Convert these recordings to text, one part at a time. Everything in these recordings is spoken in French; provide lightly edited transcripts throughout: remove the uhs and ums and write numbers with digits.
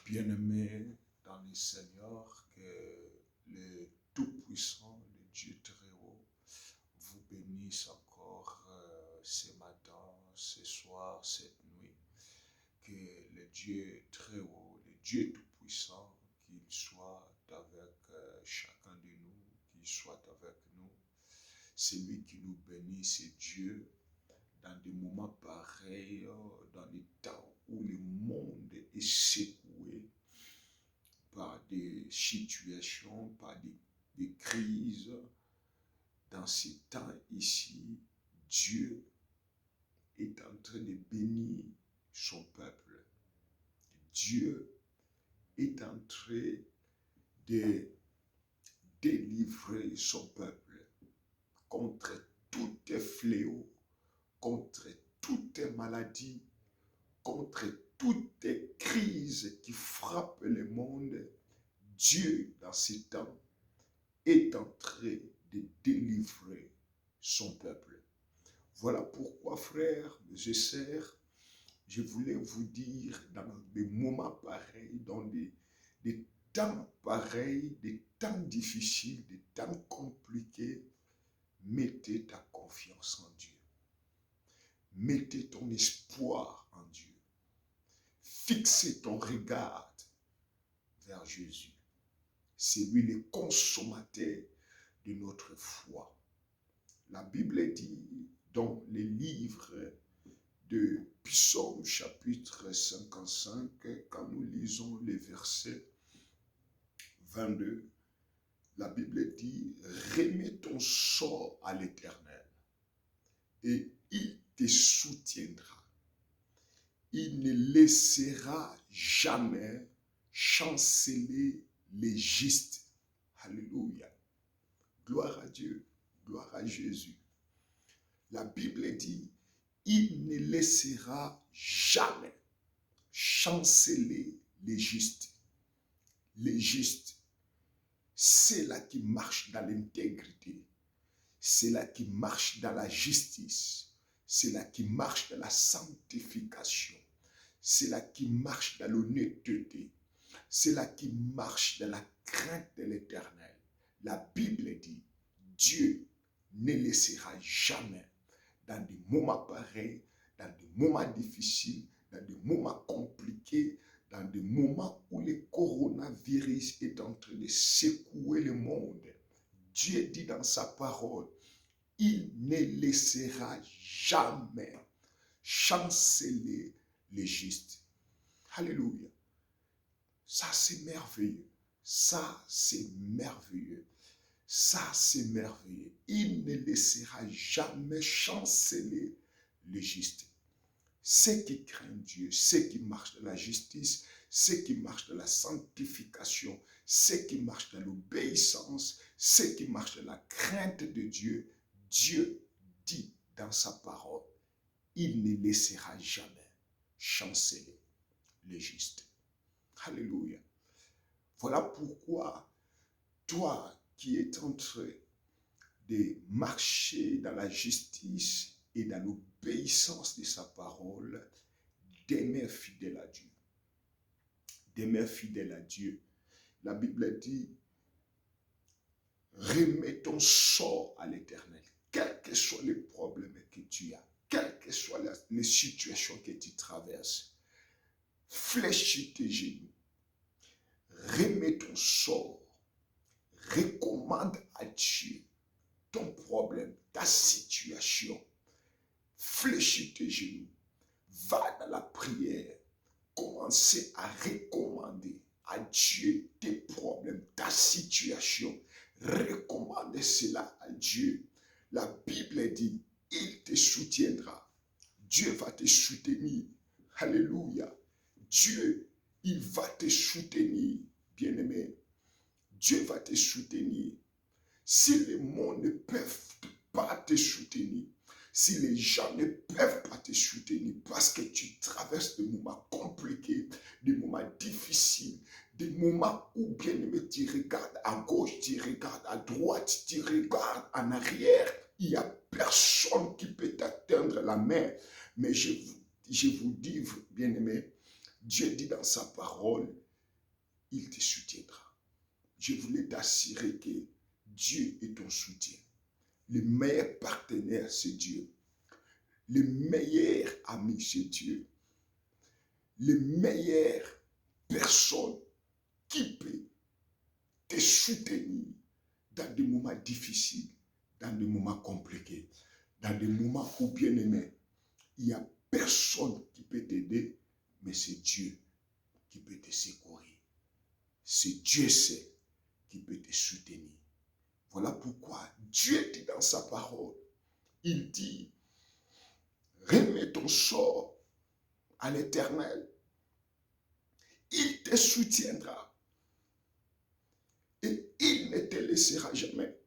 Bien-aimés dans le Seigneur, que le Tout-Puissant, le Dieu très haut, vous bénisse encore ce matin, ce soir, cette nuit. Que le Dieu très haut, le Dieu Tout-Puissant, qu'il soit avec chacun de nous, qu'il soit avec nous. C'est lui qui nous bénit, c'est Dieu. Dans des moments pareils, dans les temps où le monde est secoué par des situations, par des crises, dans ces temps ici, Dieu est en train de bénir son peuple. Dieu est en train de délivrer son peuple contre tout fléau, contre toute maladie, contre toute crise qui frappe le monde. Dieu, dans ces temps, est en train de délivrer son peuple. Voilà pourquoi, frères et sœurs, je voulais vous dire, dans des moments pareils, dans des temps pareils, des temps difficiles, des temps compliqués, mettez ta confiance en Dieu. Mettez ton espoir en Dieu. Fixez ton regard vers Jésus. C'est lui le consommateur de notre foi. La Bible dit dans les livres de Psaume chapitre 55, quand nous lisons les versets 22, la Bible dit « Remets ton sort à l'Éternel et il te soutiendra. Il ne laissera jamais chanceler les justes. » Alléluia. Gloire à Dieu, gloire à Jésus. La Bible dit, il ne laissera jamais chanceler les justes. Les justes, c'est là qui marche dans l'intégrité. C'est là qui marche dans la justice. C'est là qui marche dans la sanctification. C'est là qui marche dans l'honnêteté. C'est là qui marche dans la crainte de l'Éternel. La Bible dit, Dieu ne laissera jamais, dans des moments pareils, dans des moments difficiles, dans des moments compliqués, dans des moments où le coronavirus est en train de secouer le monde. Dieu dit dans sa parole, il ne laissera jamais chanceler les justes. Alléluia. Ça, c'est merveilleux. Ça, c'est merveilleux. Ça, c'est merveilleux. Il ne laissera jamais chanceler les justes. Ceux qui craignent Dieu, ceux qui marchent dans la justice, ceux qui marchent dans la sanctification, ceux qui marchent dans l'obéissance, ceux qui marchent dans la crainte de Dieu, Dieu dit dans sa parole, il ne laissera jamais chanceler les justes. Alléluia. Voilà pourquoi toi qui es en train de marcher dans la justice et dans l'obéissance de sa parole, demeure fidèle à Dieu. Demeure fidèle à Dieu. La Bible dit, remets ton sort à l'Éternel. Quels que soient les problèmes que tu as, quelles que soient les situations que tu traverses, fléchis tes genoux, remets ton sort, recommande à Dieu ton problème, ta situation, fléchis tes genoux, va dans la prière, commencez à recommander à Dieu tes problèmes, ta situation, recommande cela à Dieu. La Bible dit, il te soutiendra. Dieu va te soutenir. Alléluia. Dieu, il va te soutenir, bien-aimé. Dieu va te soutenir. Si le monde ne peut pas te soutenir, si les gens ne peuvent pas te soutenir parce que tu traverses des moments compliqués, des moments difficiles, des moments où, bien aimé, tu regardes à gauche, tu regardes à droite, tu regardes en arrière, il n'y a personne qui peut t'atteindre la main. Mais je vous dis, bien aimé, Dieu dit dans sa parole, il te soutiendra. Je voulais t'assurer que Dieu est ton soutien. Le meilleur partenaire, c'est Dieu. Le meilleur ami, c'est Dieu. Les meilleures personnes qui peut te soutenir dans des moments difficiles, dans des moments compliqués, dans des moments où, bien aimé, il n'y a personne qui peut t'aider, mais c'est Dieu qui peut te secourir. C'est Dieu seul qui peut te soutenir. Voilà pourquoi Dieu dit dans sa parole, il dit, remets ton sort à l'Éternel. Il te soutiendra et il ne te laissera jamais.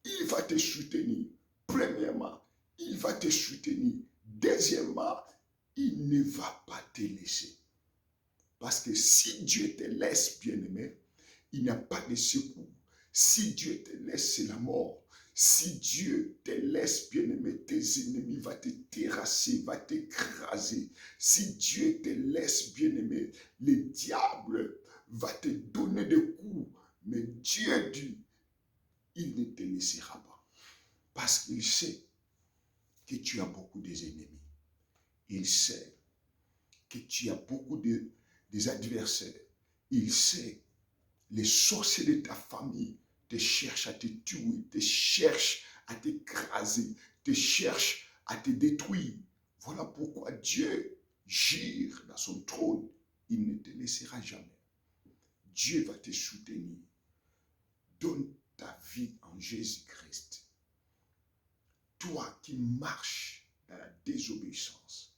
Il va te soutenir. Premièrement, il va te soutenir. Deuxièmement, il ne va pas te laisser. Parce que si Dieu te laisse, bien-aimé, il n'y a pas de secours. Si Dieu te laisse, c'est la mort. Si Dieu te laisse, bien-aimé, tes ennemis vont te terrasser, vont t'écraser. Si Dieu te laisse, bien-aimé, le diable va te donner des coups. Mais Dieu dit, il ne te laissera pas. Parce qu'il sait que tu as beaucoup d'ennemis. Il sait que tu as beaucoup des adversaires. Il sait les sorciers de ta famille te cherchent à te tuer, te cherchent à t'écraser, te cherchent à te détruire. Voilà pourquoi Dieu gire dans son trône. Il ne te laissera jamais. Dieu va te soutenir. Donne ta vie en Jésus-Christ. Toi qui marches dans la désobéissance,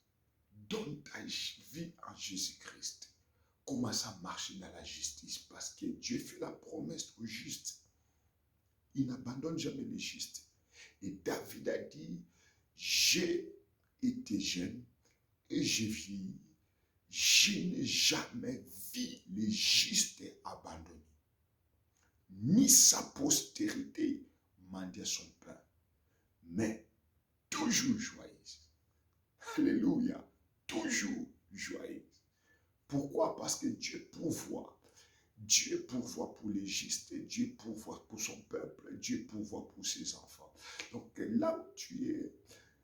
donne ta vie en Jésus-Christ. Commence à marcher dans la justice parce que Dieu fait la promesse aux justes. Il n'abandonne jamais les justes. Et David a dit, j'ai été jeune et j'ai vieilli. Je n'ai jamais vu les justes abandonnés, ni sa postérité mendier son pain, mais toujours joyeuse. Alléluia, toujours joyeuse. Pourquoi? Parce que Dieu pourvoit. Dieu pourvoit pour les justes, Dieu pourvoit pour son peuple, Dieu pourvoit pour ses enfants. Donc là où tu es,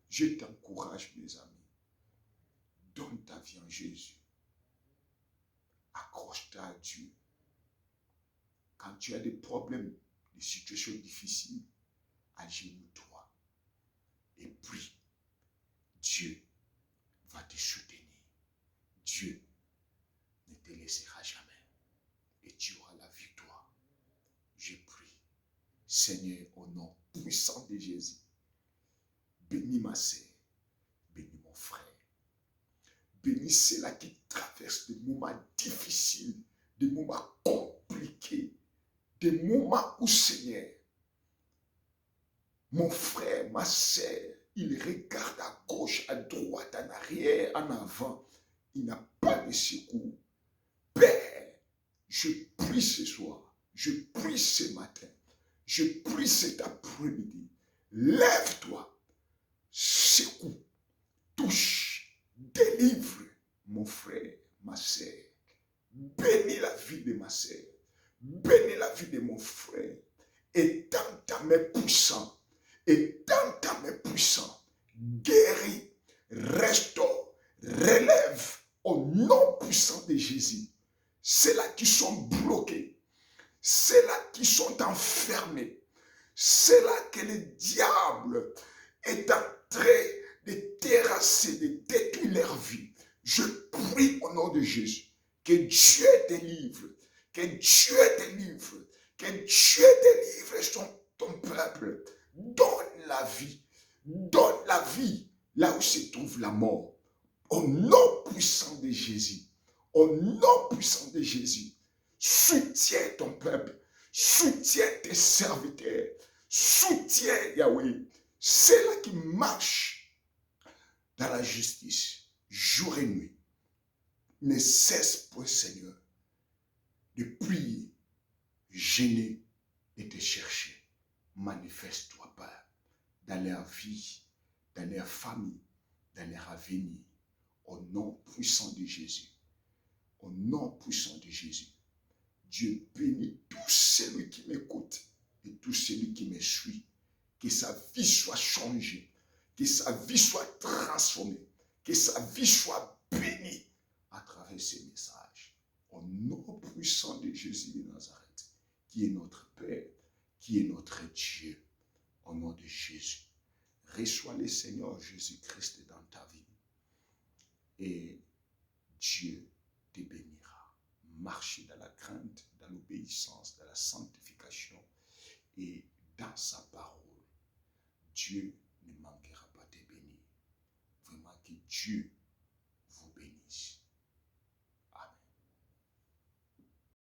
je t'encourage, mes amis. Donne ta vie en Jésus. Accroche-toi à Dieu. Quand tu as des problèmes, des situations difficiles, agenouille-toi et prie. Dieu va te soutenir. Dieu ne te laissera jamais. Et tu auras la victoire. Je prie. Seigneur, au nom puissant de Jésus, bénis ma sœur, bénis mon frère. Bénis ceux-là qui traversent des moments difficiles, des moments compliqués, des moments où, Seigneur, mon frère, ma sœur, il regarde à gauche, à droite, en arrière, en avant. Il n'a pas de secours. Père, je prie ce soir, je prie ce matin, je prie cet après-midi. Lève-toi, secoue, touche, délivre mon frère, ma sœur. Bénis la vie de ma sœur, bénis la vie de mon frère. Étends ta main puissante, étends ta main puissante, guéris, restaure, relève au nom puissant de Jésus. Ceux-là qui sont bloqués, ceux-là qui sont enfermés, ceux-là que le diable est en train de terrasser, de détruire leur vie. Je prie au nom de Jésus que Dieu délivre, que Dieu délivre, que Dieu délivre ton peuple. Donne la vie là où se trouve la mort. Au nom puissant de Jésus, au nom puissant de Jésus, soutiens ton peuple, soutiens tes serviteurs, soutiens Yahweh, ceux-là qui marchent dans la justice, jour et nuit. Ne cesse point, Seigneur, de prier, gêner et te chercher. Manifeste-toi, Père, dans leur vie, dans leur famille, dans leur avenir. Au nom puissant de Jésus. Au nom nom puissant de Jésus, Dieu bénit tout celui qui m'écoute et tout celui qui me suit. Que sa vie soit changée, que sa vie soit transformée, que sa vie soit bénie à travers ces messages. Au nom puissant de Jésus de Nazareth, qui est notre Père, qui est notre Dieu, au nom de Jésus. Reçois le Seigneur Jésus-Christ dans ta vie et Dieu te bénira. Marchez dans la crainte, dans l'obéissance, dans la sanctification et dans sa parole. Dieu ne manquera pas de bénir. Vraiment que Dieu